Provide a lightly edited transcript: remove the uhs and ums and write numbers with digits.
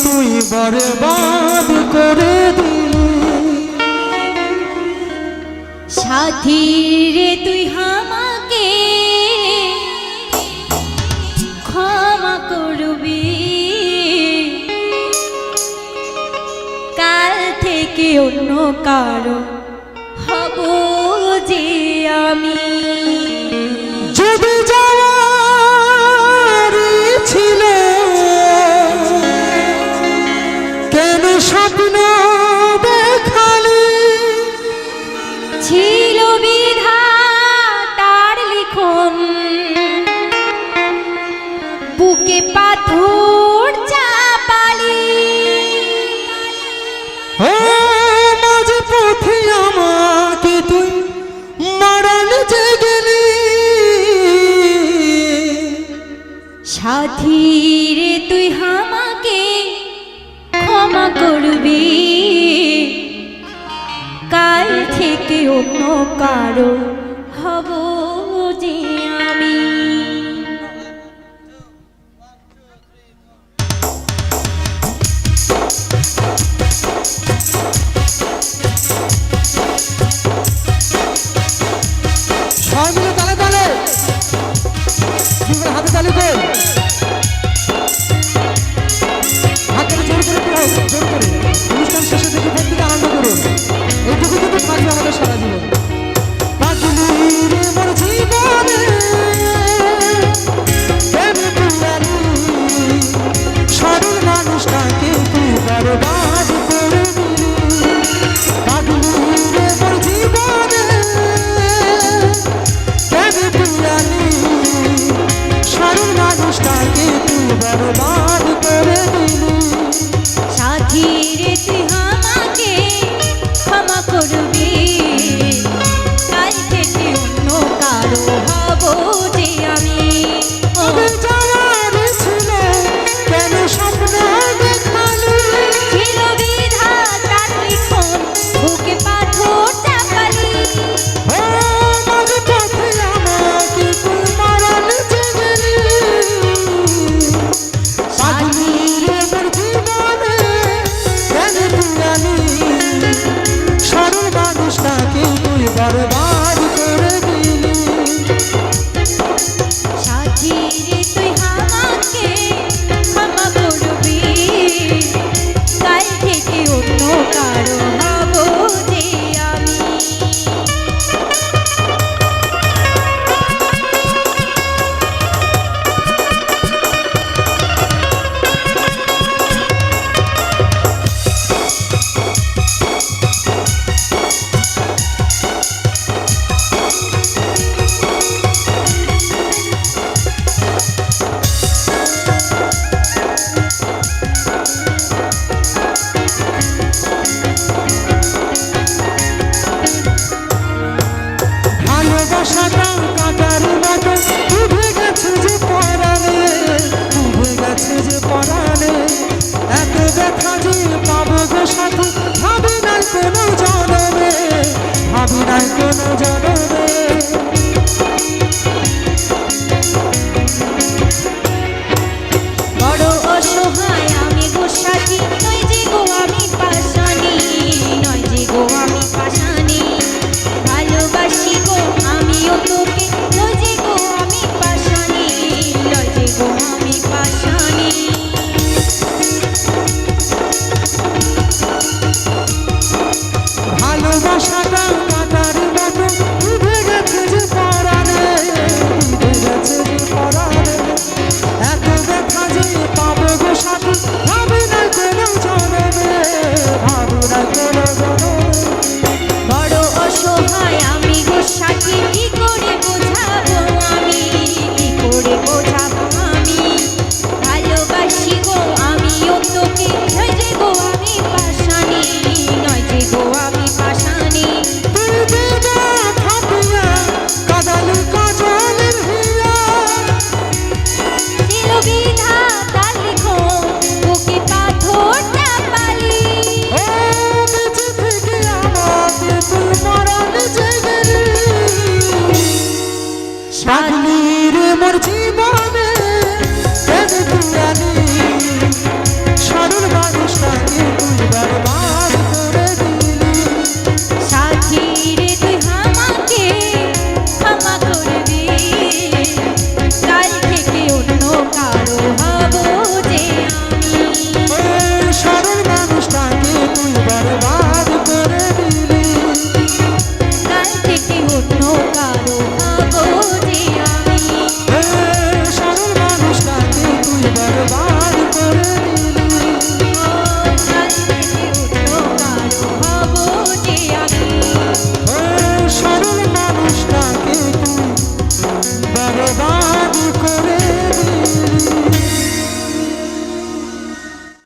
তুই বরবাদ করে দিলি। সাথী রে তুই আমাকে ক্ষমা করবি, কাল থেকে অন্য কারো হব যে আমি। যদি যাওয়ার ছিল কেন স্বপ্ন দেখালি, ছিল বিধাতার লিখন বুকে পাথর চাপালি। মাঝে পথে আমাকে তুই মারান যে গেলি। সাথী রে তুই আমাকে ক্ষমা করবি, কাল থেকে অন্য কারো হব যে আমি। সবাই মিলে তালে তালে হাতে তালি কর, হাতে জোর করে দিও, জোর করে। অনুষ্ঠান শেষে দেখে প্রত্যেকে আনন্দ করুন, এইটুকু কিন্তু থাকবে আমাদের সারা জীবন। পাগলি রে মোর জীবনে প্রেমে পিয়ালি, সরল মানুষটাকে তুই বরবাদ করে দিলি। পাগলি রে মোর জীবনে প্রেমে পিয়ালি, সরল মানুষটাকে তুই বরবাদ করে দিলি। সাথী রে তুই আমাকে ক্ষমা করবি, কাল থেকে অন্য কারো হব যে আমি। তবে যাওয়ার ছিল কেন স্বপ্ন দেখালি, ছিল বিধাতার লিখন বুকে পাথর চাপালি। মাঝে পথে আমাকে তুই মারান যে গেলি। পাগলি রে মোর জীবনে প্রেমে পিয়ালি, সরল মানুষটাকে তুই বরবাদ